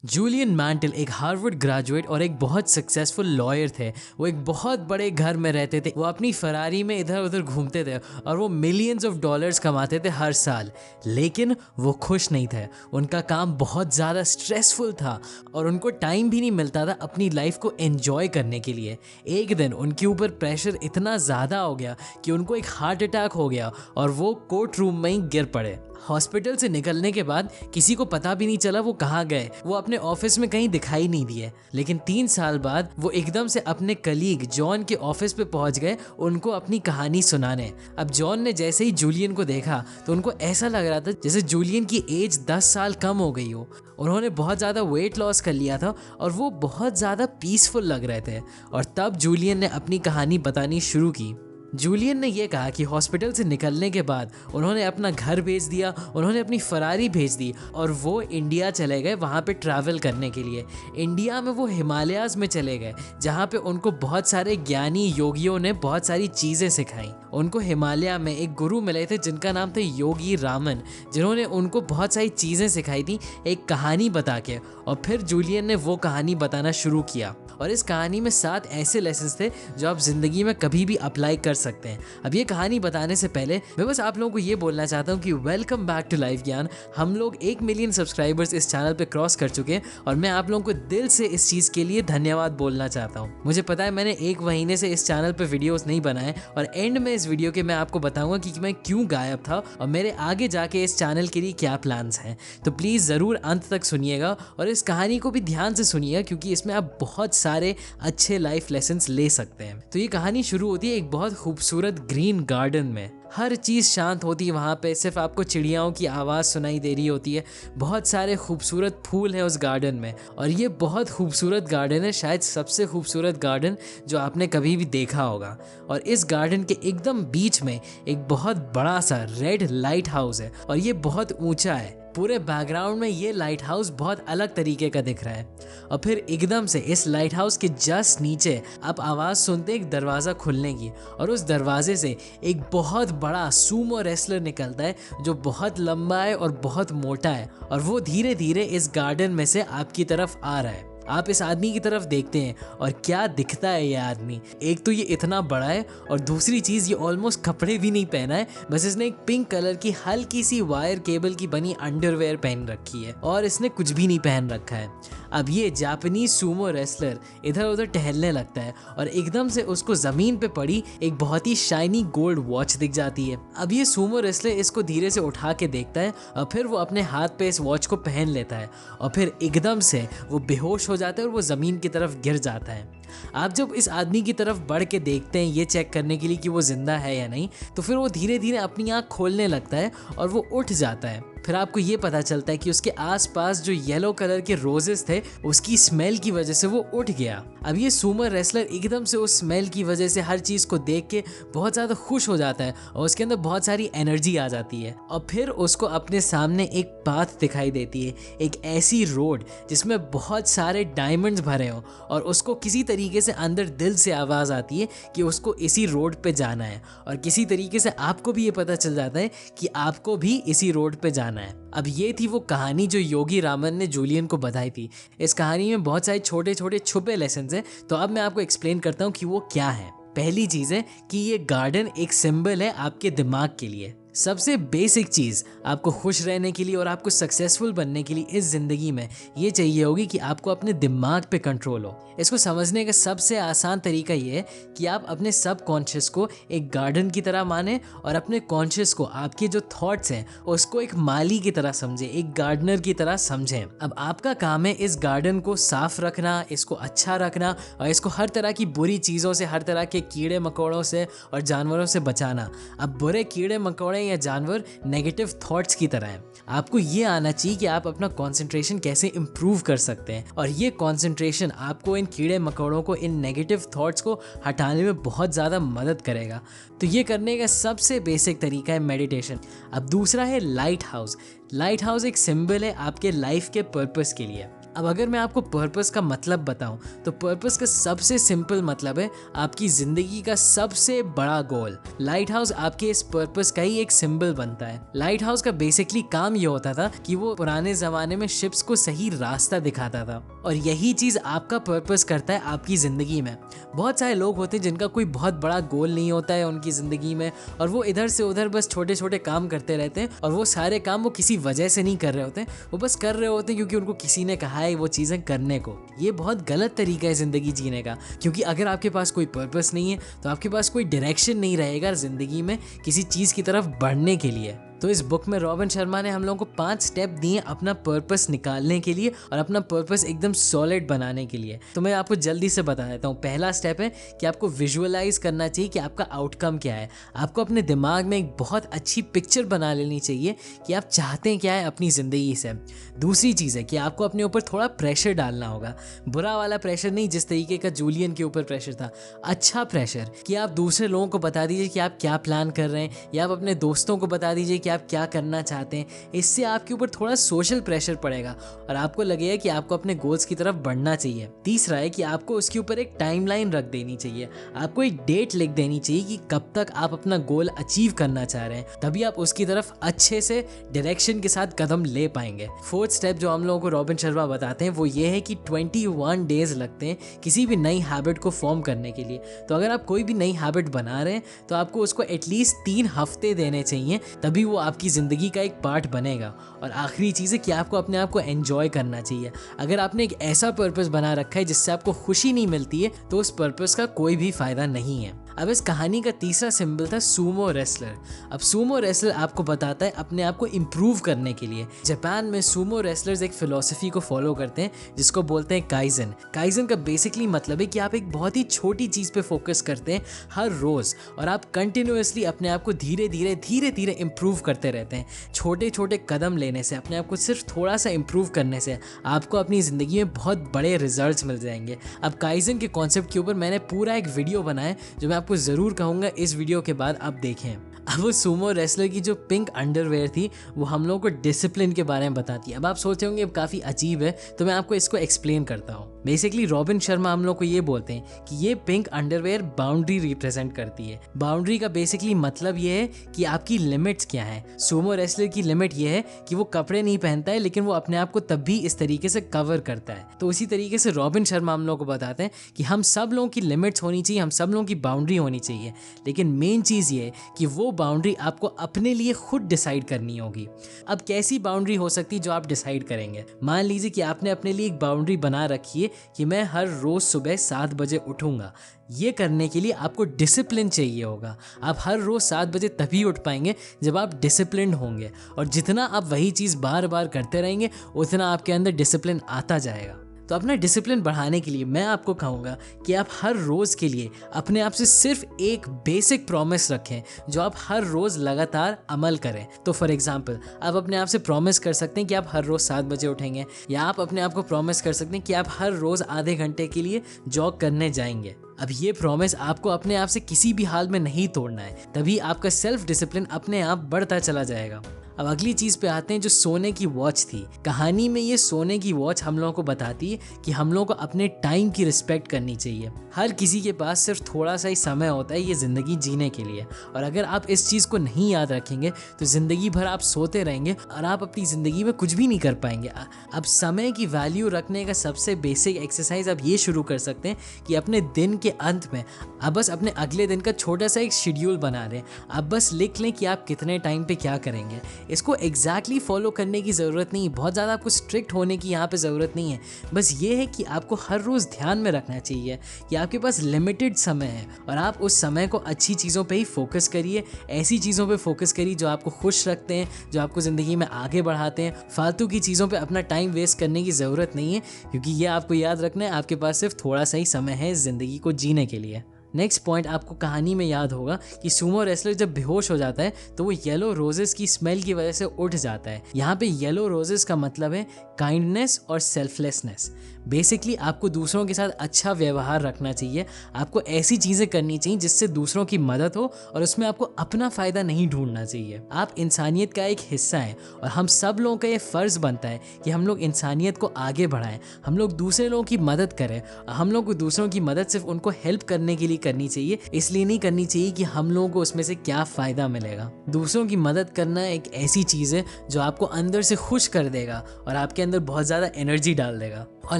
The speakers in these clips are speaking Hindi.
जूलियन मैंटल एक हार्वर्ड ग्रेजुएट और एक बहुत सक्सेसफुल लॉयर थे। वो एक बहुत बड़े घर में रहते थे। वो अपनी फरारी में इधर उधर घूमते थे और वो मिलियंस ऑफ डॉलर्स कमाते थे हर साल। लेकिन वो खुश नहीं थे। उनका काम बहुत ज़्यादा स्ट्रेसफुल था और उनको टाइम भी नहीं मिलता था अपनी लाइफ को एंजॉय करने के लिए। एक दिन उनके ऊपर प्रेशर इतना ज़्यादा हो गया कि उनको एक हार्ट अटैक हो गया और वो कोर्ट रूम में ही गिर पड़े। हॉस्पिटल से निकलने के बाद किसी को पता भी नहीं चला वो कहाँ गए। वो अपने ऑफिस में कहीं दिखाई नहीं दिए। लेकिन 3 साल बाद वो एकदम से अपने कलीग जॉन के ऑफिस पे पहुंच गए उनको अपनी कहानी सुनाने। अब जॉन ने जैसे ही जूलियन को देखा तो उनको ऐसा लग रहा था जैसे जूलियन की एज 10 साल कम हो गई हो। उन्होंने बहुत ज़्यादा वेट लॉस कर लिया था और वो बहुत ज़्यादा पीसफुल लग रहे थे। और तब जूलियन ने अपनी कहानी बतानी शुरू की। जूलियन ने यह कहा कि हॉस्पिटल से निकलने के बाद उन्होंने अपना घर बेच दिया, उन्होंने अपनी फरारी भेज दी और वो इंडिया चले गए वहाँ पे ट्रैवल करने के लिए। इंडिया में वो हिमालयाज़ में चले गए जहाँ पे उनको बहुत सारे ज्ञानी योगियों ने बहुत सारी चीज़ें सिखाई। उनको हिमालय में एक गुरु मिले थे जिनका नाम था योगी रामन, जिन्होंने उनको बहुत सारी चीज़ें सिखाई थी एक कहानी बता के। और फिर जूलियन ने वो कहानी बताना शुरू किया और इस कहानी में 7 ऐसे लेसन्स थे जो आप ज़िंदगी में कभी भी अप्लाई कर सकते हैं। अब ये कहानी बताने से पहले मैं बस आप लोगों को ये बोलना चाहता हूँ कि वेलकम बैक टू लाइफ ज्ञान। हम लोग 1 मिलियन सब्सक्राइबर्स इस चैनल पे क्रॉस कर चुके हैं और मैं आप लोगों को दिल से इस चीज़ के लिए धन्यवाद बोलना चाहता हूँ। मुझे पता है मैंने 1 महीने से इस चैनल पर वीडियोज़ नहीं बनाए और एंड में इस वीडियो के मैं आपको बताऊँगा कि मैं क्यों गायब था और मेरे आगे जाके इस चैनल के लिए क्या प्लान्स हैं। तो प्लीज़ ज़रूर अंत तक सुनिएगा और इस कहानी को भी ध्यान से सुनिएगा क्योंकि इसमें आप बहुत सारे अच्छे लाइफ लेसन्स ले सकते हैं। तो ये कहानी शुरू होती है एक बहुत खूबसूरत ग्रीन गार्डन में। हर चीज़ शांत होती है वहाँ पे, सिर्फ आपको चिड़ियाओं की आवाज़ सुनाई दे रही होती है। बहुत सारे खूबसूरत फूल हैं उस गार्डन में और ये बहुत खूबसूरत गार्डन है, शायद सबसे खूबसूरत गार्डन जो आपने कभी भी देखा होगा। और इस गार्डन के एकदम बीच में एक बहुत बड़ा सा रेड लाइट हाउस है और ये बहुत ऊंचा है। पूरे बैकग्राउंड में ये लाइट हाउस बहुत अलग तरीके का दिख रहा है। और फिर एकदम से इस लाइट हाउस के जस्ट नीचे आप आवाज़ सुनते एक दरवाज़ा खुलने की और उस दरवाजे से एक बहुत बड़ा सूमो रेसलर निकलता है जो बहुत लंबा है और बहुत मोटा है और वो धीरे धीरे इस गार्डन में से आपकी तरफ आ रहा है। आप इस आदमी की तरफ देखते हैं और क्या दिखता है ये आदमी। एक तो ये इतना बड़ा है और दूसरी चीज़ ये ऑलमोस्ट कपड़े भी नहीं पहना है, बस इसने एक पिंक कलर की हल्की सी वायर केबल की बनी अंडरवेयर पहन रखी है और इसने कुछ भी नहीं पहन रखा है। अब ये जापानीज सूमो रेसलर इधर उधर टहलने लगता है और एकदम से उसको ज़मीन पे पड़ी एक बहुत ही शाइनी गोल्ड वॉच दिख जाती है। अब ये सूमो रेसलर इसको धीरे से उठा के देखता है और फिर वो अपने हाथ पे इस वॉच को पहन लेता है और फिर एकदम से वो बेहोश हो जाता है और वो ज़मीन की तरफ गिर जाता है। आप जब इस आदमी की तरफ बढ़ के देखते हैं ये चेक करने के लिए कि वो जिंदा है या नहीं, तो फिर वो धीरे धीरे अपनी आँख खोलने लगता है और वो उठ जाता है। फिर आपको ये पता चलता है कि उसके आसपास जो येलो कलर के रोजेस थे उसकी स्मेल की वजह से वो उठ गया। अब ये सूमर रेसलर एकदम से उस स्मेल की वजह से हर चीज़ को देख के बहुत ज़्यादा खुश हो जाता है और उसके अंदर बहुत सारी एनर्जी आ जाती है। और फिर उसको अपने सामने एक पाथ दिखाई देती है, एक ऐसी रोड जिसमें बहुत सारे डायमंड्स भरे हों और उसको किसी तरीके से अंदर दिल से आवाज़ आती है कि उसको इसी रोड पे जाना है और किसी तरीके से आपको भी ये पता चल जाता है कि आपको भी इसी रोड पे जाना है। अब ये थी वो कहानी जो योगी रामन ने जूलियन को बताई थी। इस कहानी में बहुत सारे छोटे छोटे छुपे लेसन हैं, तो अब मैं आपको एक्सप्लेन करता हूँ कि वो क्या है। पहली चीज़ है कि ये गार्डन एक सिंबल है आपके दिमाग के लिए। सबसे बेसिक चीज़ आपको खुश रहने के लिए और आपको सक्सेसफुल बनने के लिए इस ज़िंदगी में ये चाहिए होगी कि आपको अपने दिमाग पे कंट्रोल हो। इसको समझने का सबसे आसान तरीका ये है कि आप अपने सब कॉन्शियस को एक गार्डन की तरह माने और अपने कॉन्शियस को, आपके जो थॉट्स हैं, उसको एक माली की तरह समझें, एक गार्डनर की तरह समझें। अब आपका काम है इस गार्डन को साफ रखना, इसको अच्छा रखना और इसको हर तरह की बुरी चीज़ों से, हर तरह के कीड़े मकोड़ों से और जानवरों से बचाना। अब बुरे कीड़े मकोड़े या जानवर नेगेटिव थॉट्स की तरह हैं। आपको ये आना चाहिए कि आप अपना कंसंट्रेशन कैसे इंप्रूव कर सकते हैं और ये कंसंट्रेशन आपको इन कीड़े मकोड़ों को, इन नेगेटिव थॉट्स को हटाने में बहुत ज़्यादा मदद करेगा। तो ये करने का सबसे बेसिक तरीका है मेडिटेशन। अब दूसरा है लाइट हाउस। लाइट हाउस एक सिंबल है आपके लाइफ के पर्पस के लिए। अब अगर मैं आपको पर्पस का मतलब बताऊं तो पर्पस का सबसे सिंपल मतलब है आपकी ज़िंदगी का सबसे बड़ा गोल। लाइट हाउस आपके इस पर्पस का ही एक सिंबल बनता है। लाइट हाउस का बेसिकली काम ये होता था कि वो पुराने ज़माने में शिप्स को सही रास्ता दिखाता था, और यही चीज़ आपका पर्पस करता है आपकी ज़िंदगी में। बहुत सारे लोग होते हैं जिनका कोई बहुत बड़ा गोल नहीं होता है उनकी ज़िंदगी में, और वो इधर से उधर बस छोटे छोटे काम करते रहते हैं, और वो सारे काम वो किसी वजह से नहीं कर रहे होते हैं, वो बस कर रहे होते हैं क्योंकि उनको किसी ने कहा है वो चीज़ें करने को। ये बहुत गलत तरीका है ज़िंदगी जीने का, क्योंकि अगर आपके पास कोई पर्पस नहीं है तो आपके पास कोई डायरेक्शन नहीं रहेगा ज़िंदगी में किसी चीज़ की तरफ बढ़ने के लिए। तो इस बुक में रॉबिन शर्मा ने हम लोगों को 5 स्टेप दिए अपना पर्पस निकालने के लिए और अपना पर्पस एकदम सॉलिड बनाने के लिए। तो मैं आपको जल्दी से बता देता हूँ। पहला स्टेप है कि आपको विजुअलाइज करना चाहिए कि आपका आउटकम क्या है। आपको अपने दिमाग में एक बहुत अच्छी पिक्चर बना लेनी चाहिए कि आप चाहते हैं क्या है अपनी ज़िंदगी से। दूसरी चीज़ है कि आपको अपने ऊपर थोड़ा प्रेशर डालना होगा। बुरा वाला प्रेशर नहीं, जिस तरीके का जूलियन के ऊपर प्रेशर था, अच्छा प्रेशर कि आप दूसरे लोगों को बता दीजिए कि आप क्या प्लान कर रहे हैं, या आप अपने दोस्तों को बता दीजिए कि आप क्या करना चाहते हैं। इससे आपके ऊपर थोड़ा सोशल प्रेशर पड़ेगा और आपको लगेगा कि आपको अपने गोल्स की तरफ बढ़ना चाहिए। तीसरा है कि आपको उसके ऊपर एक टाइमलाइन रख देनी चाहिए। आपको एक डेट लिख देनी चाहिए कि कब तक आप अपना गोल अचीव करना चाह रहे हैं, तभी आप उसकी तरफ अच्छे से डायरेक्शन के साथ कदम ले पाएंगे। फोर्थ स्टेप जो हम लोगों को रॉबिन शर्मा बताते हैं वो ये है कि 21 डेज लगते हैं किसी भी नई हैबिट को फॉर्म करने के लिए। तो अगर आप कोई भी नई हैबिट बना रहे हैं तो आपको उसको एटलीस्ट 3 हफ्ते देने चाहिए, तभी वो आपकी ज़िंदगी का एक पार्ट बनेगा। और आखिरी चीज़ है कि आपको अपने आप को एंजॉय करना चाहिए। अगर आपने एक ऐसा पर्पस बना रखा है जिससे आपको खुशी नहीं मिलती है तो उस पर्पस का कोई भी फ़ायदा नहीं है। अब इस कहानी का तीसरा सिंबल था सूमो रेसलर। अब सूमो रेसलर आपको बताता है अपने आप को इम्प्रूव करने के लिए। जापान में सूमो रेसलर्स एक फिलॉसफी को फॉलो करते हैं जिसको बोलते हैं काइजन। काइजन का बेसिकली मतलब है कि आप एक बहुत ही छोटी चीज़ पे फोकस करते हैं हर रोज़, और आप कंटिन्यूसली अपने आप को धीरे धीरे इम्प्रूव करते रहते हैं। छोटे छोटे कदम लेने से, अपने आप को सिर्फ थोड़ा सा इम्प्रूव करने से आपको अपनी ज़िंदगी में बहुत बड़े रिजल्ट्स मिल जाएंगे। अब काइजन के कॉन्सेप्ट के ऊपर मैंने पूरा एक वीडियो बनाया जो मैं आपको ज़रूर कहूँगा इस वीडियो के बाद आप देखें। अब वो सूमो रेसलर की जो पिंक अंडरवेयर थी वो हम लोगों को डिसिप्लिन के बारे में बताती है। अब आप सोच रहे होंगे अब काफ़ी अजीब है, तो मैं आपको इसको एक्सप्लेन करता हूँ। बेसिकली रॉबिन शर्मा हम लोग को ये बोलते हैं कि ये पिंक अंडरवेयर बाउंड्री रिप्रेजेंट करती है। बाउंड्री का बेसिकली मतलब ये है कि आपकी लिमिट्स क्या है। सूमो रेसलर की लिमिट ये है कि वो कपड़े नहीं पहनता है, लेकिन वो अपने आप को तब भी इस तरीके से कवर करता है। तो उसी तरीके से रॉबिन शर्मा हम लोग को बताते हैं कि हम सब लोगों की लिमिट्स होनी चाहिए, हम सब लोगों की बाउंड्री होनी चाहिए, लेकिन मेन चीज़ ये है कि वो बाउंड्री आपको अपने लिए खुद डिसाइड करनी होगी। अब कैसी बाउंड्री हो सकती है जो आप डिसाइड करेंगे? मान लीजिए कि आपने अपने लिए एक बाउंड्री बना रखी है कि मैं हर रोज़ सुबह 7 बजे उठूंगा। ये करने के लिए आपको डिसिप्लिन चाहिए होगा। आप हर रोज़ 7 बजे तभी उठ पाएंगे जब आप डिसिप्लिन्ड होंगे, और जितना आप वही चीज़ बार बार करते रहेंगे उतना आपके अंदर डिसिप्लिन आता जाएगा। तो अपना डिसिप्लिन बढ़ाने के लिए मैं आपको कहूँगा कि आप हर रोज़ के लिए अपने आप से सिर्फ एक बेसिक प्रॉमिस रखें जो आप हर रोज़ लगातार अमल करें। तो फॉर एग्जांपल आप अपने आप से प्रॉमिस कर सकते हैं कि आप हर रोज़ 7 बजे उठेंगे, या आप अपने आप को प्रॉमिस कर सकते हैं कि आप हर रोज़ आधे घंटे के लिए जॉग करने जाएंगे। अब ये प्रॉमिस आपको अपने आप से किसी भी हाल में नहीं तोड़ना है, तभी आपका सेल्फ डिसिप्लिन अपने आप बढ़ता चला जाएगा। अब अगली चीज़ पे आते हैं जो सोने की वॉच थी। कहानी में ये सोने की वॉच हम लोगों को बताती है कि हम लोगों को अपने टाइम की रिस्पेक्ट करनी चाहिए। हर किसी के पास सिर्फ थोड़ा सा ही समय होता है ये ज़िंदगी जीने के लिए, और अगर आप इस चीज़ को नहीं याद रखेंगे तो ज़िंदगी भर आप सोते रहेंगे और आप अपनी ज़िंदगी में कुछ भी नहीं कर पाएंगे। अब समय की वैल्यू रखने का सबसे बेसिक एक्सरसाइज आप ये शुरू कर सकते हैं कि अपने दिन के अंत में आप बस अपने अगले दिन का छोटा सा एक शेड्यूल बना रहे हैं। आप बस लिख लें कि आप कितने टाइम पे क्या करेंगे। इसको एग्जैक्टली फॉलो करने की ज़रूरत नहीं है, बहुत ज़्यादा आपको स्ट्रिक्ट होने की यहाँ पे ज़रूरत नहीं है। बस ये है कि आपको हर रोज़ ध्यान में रखना चाहिए कि आपके पास लिमिटेड समय है और आप उस समय को अच्छी चीज़ों पे ही फोकस करिए। ऐसी चीज़ों पे फोकस करिए जो आपको खुश रखते हैं, जो आपको ज़िंदगी में आगे बढ़ाते हैं। फालतू की चीज़ों पे अपना टाइम वेस्ट करने की ज़रूरत नहीं है, क्योंकि ये आपको याद रखना है आपके पास सिर्फ थोड़ा सा ही समय है इस ज़िंदगी को जीने के लिए। नेक्स्ट पॉइंट आपको कहानी में याद होगा कि सुमो रेसलर जब बेहोश हो जाता है तो वो येलो रोजेस की स्मेल की वजह से उठ जाता है। यहाँ पे येलो रोजेस का मतलब है काइंडनेस और सेल्फलेसनेस। बेसिकली आपको दूसरों के साथ अच्छा व्यवहार रखना चाहिए, आपको ऐसी चीज़ें करनी चाहिए जिससे दूसरों की मदद हो और उसमें आपको अपना फ़ायदा नहीं ढूंढना चाहिए। आप इंसानियत का एक हिस्सा हैं और हम सब लोगों का ये फ़र्ज़ बनता है कि हम लोग इंसानियत को आगे बढ़ाएं, हम लोग दूसरे लोगों की मदद करें। हम लोग को दूसरों की मदद सिर्फ उनको हेल्प करने के लिए करनी चाहिए, इसलिए नहीं करनी चाहिए कि हम लोगों को उसमें से क्या फ़ायदा मिलेगा। दूसरों की मदद करना एक ऐसी चीज़ है जो आपको अंदर से खुश कर देगा और आपके अंदर बहुत ज़्यादा एनर्जी डाल देगा। और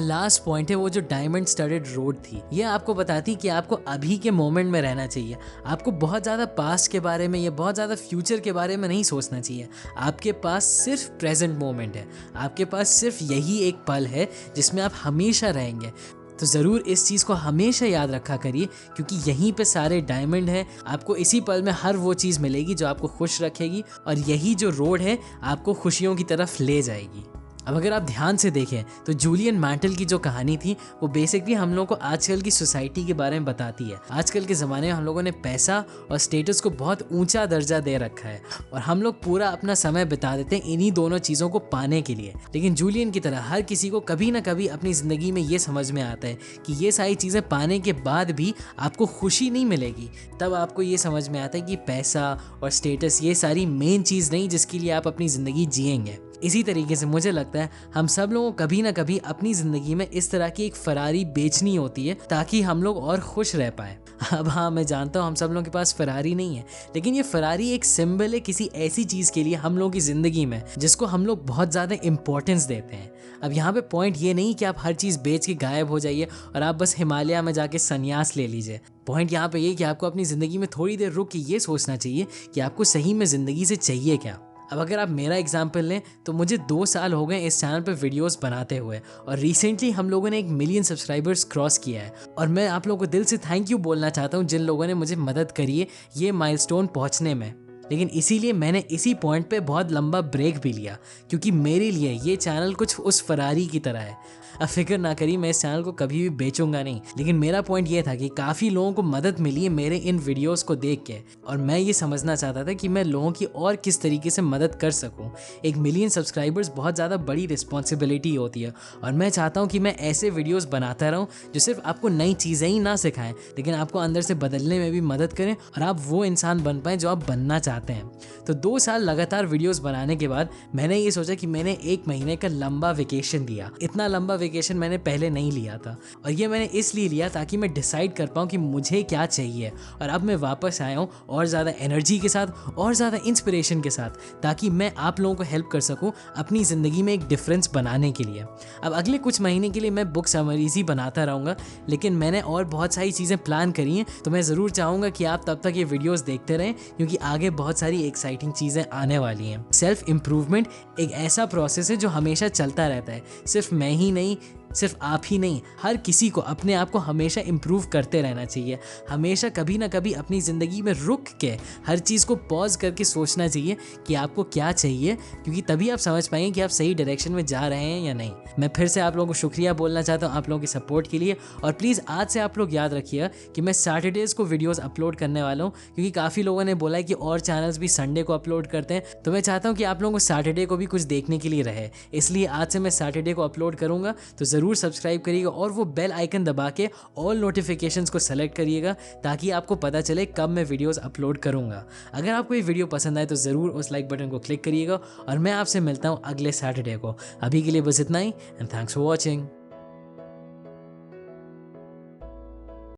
लास्ट पॉइंट है वो जो डायमंड स्टडेड रोड थी। ये आपको बताती कि आपको अभी के मोमेंट में रहना चाहिए, आपको बहुत ज़्यादा पास्ट के बारे में या बहुत ज़्यादा फ्यूचर के बारे में नहीं सोचना चाहिए। आपके पास सिर्फ प्रेजेंट मोमेंट है, आपके पास सिर्फ यही एक पल है जिसमें आप हमेशा रहेंगे। तो ज़रूर इस चीज़ को हमेशा याद रखा करिए, क्योंकि यहीं पे सारे डायमंड हैं। आपको इसी पल में हर वो चीज़ मिलेगी जो आपको खुश रखेगी और यही जो रोड है आपको खुशियों की तरफ ले जाएगी। अब अगर आप ध्यान से देखें तो जूलियन मैंटल की जो कहानी थी वो बेसिकली हम लोगों को आजकल की सोसाइटी के बारे में बताती है। आजकल के ज़माने में हम लोगों ने पैसा और स्टेटस को बहुत ऊंचा दर्जा दे रखा है और हम लोग पूरा अपना समय बिता देते हैं इन्हीं दोनों चीज़ों को पाने के लिए। लेकिन जूलियन की तरह हर किसी को कभी ना कभी अपनी ज़िंदगी में ये समझ में आता है कि ये सारी चीज़ें पाने के बाद भी आपको खुशी नहीं मिलेगी। तब आपको ये समझ में आता है कि पैसा और स्टेटस ये सारी मेन चीज़ नहीं जिसके लिए आप अपनी ज़िंदगी जिएंगे। इसी तरीके से मुझे लगता है हम सब लोगों को कभी ना कभी अपनी ज़िंदगी में इस तरह की एक फरारी बेचनी होती है ताकि हम लोग और खुश रह पाए। अब हाँ, मैं जानता हूँ हम सब लोगों के पास फरारी नहीं है, लेकिन ये फरारी एक सिंबल है किसी ऐसी चीज़ के लिए हम लोगों की ज़िंदगी में जिसको हम लोग बहुत ज़्यादा इंपॉर्टेंस देते हैं। अब यहाँ पे पॉइंट ये नहीं कि आप हर चीज़ बेच के गायब हो जाइए और आप बस हिमालय में जाके संन्यास ले लीजिए। पॉइंट यहाँ पे ये कि आपको अपनी ज़िंदगी में थोड़ी देर रुक के ये सोचना चाहिए कि आपको सही में ज़िंदगी से चाहिए क्या। अब अगर आप मेरा एग्जाम्पल लें तो मुझे 2 साल हो गए इस चैनल पर वीडियोस बनाते हुए और रिसेंटली हम लोगों ने 1 मिलियन सब्सक्राइबर्स क्रॉस किया है। और मैं आप लोगों को दिल से थैंक यू बोलना चाहता हूँ जिन लोगों ने मुझे मदद करी है ये माइलस्टोन पहुँचने में। लेकिन इसीलिए मैंने इसी पॉइंट पे बहुत लंबा ब्रेक भी लिया, क्योंकि मेरे लिए ये चैनल कुछ उस फरारी की तरह है। अब फिक्र ना करिए, मैं इस चैनल को कभी भी बेचूंगा नहीं। लेकिन मेरा पॉइंट ये था कि काफ़ी लोगों को मदद मिली है मेरे इन वीडियोस को देख के, और मैं ये समझना चाहता था कि मैं लोगों की और किस तरीके से मदद कर सकूं। 1 मिलियन सब्सक्राइबर्स बहुत ज़्यादा बड़ी रिस्पॉन्सिबिलिटी होती है और मैं चाहता हूँ कि मैं ऐसे वीडियोज़ बनाता रहूँ जो सिर्फ आपको नई चीज़ें ही ना सिखाएं, लेकिन आपको अंदर से बदलने में भी मदद करें और आप वो इंसान बन पाएँ जो आप बनना चाहते हैं। तो 2 साल लगातार वीडियोस बनाने के बाद मैंने ये सोचा कि मैंने 1 महीने का लंबा वेकेशन लिया। इतना लंबा वेकेशन मैंने पहले नहीं लिया था और ये मैंने इसलिए लिया ताकि मैं डिसाइड कर पाऊँ कि मुझे क्या चाहिए। और अब मैं वापस आया हूँ और ज़्यादा एनर्जी के साथ और ज़्यादा इंस्पिरेशन के साथ, ताकि मैं आप लोगों को हेल्प कर सकूँ अपनी ज़िंदगी में एक डिफरेंस बनाने के लिए। अब अगले कुछ महीने के लिए मैं बुक समरीज ही बनाता रहूँगा, लेकिन मैंने और बहुत सारी चीज़ें प्लान करी हैं, तो मैं ज़रूर चाहूँगा कि आप तब तक ये वीडियोज़ देखते रहें, क्योंकि आगे बहुत सारी एक्साइटिंग चीज़ें आने वाली हैं। सेल्फ इम्प्रूवमेंट एक ऐसा प्रोसेस है जो हमेशा चलता रहता है। सिर्फ मैं ही नहीं, सिर्फ आप ही नहीं, हर किसी को अपने आप को हमेशा इम्प्रूव करते रहना चाहिए। हमेशा कभी ना कभी अपनी ज़िंदगी में रुक के हर चीज़ को पॉज करके सोचना चाहिए कि आपको क्या चाहिए, क्योंकि तभी आप समझ पाएंगे कि आप सही डायरेक्शन में जा रहे हैं या नहीं। मैं फिर से आप लोगों को शुक्रिया बोलना चाहता हूँ आप लोगों की सपोर्ट के लिए। और प्लीज़ आज से आप लोग याद रखिएगा कि मैं सैटरडेज़ को वीडियोज़ अपलोड करने वाला हूँ, क्योंकि काफ़ी लोगों ने बोला है कि और चैनल्स भी संडे को अपलोड करते हैं। तो मैं चाहता हूँ कि आप लोगों को सैटरडे को भी कुछ देखने के लिए रहे, इसलिए आज से मैं सैटरडे को अपलोड करूँगा। तो ज़रूर सब्सक्राइब करिएगा और वो बेल आइकन दबा के ऑल नोटिफिकेशंस को सेलेक्ट करिएगा, ताकि आपको पता चले कब मैं वीडियोस अपलोड करूंगा। अगर आपको ये वीडियो पसंद आए तो ज़रूर उस लाइक बटन को क्लिक करिएगा और मैं आपसे मिलता हूँ अगले सैटरडे को। अभी के लिए बस इतना ही, एंड थैंक्स फॉर वॉचिंग।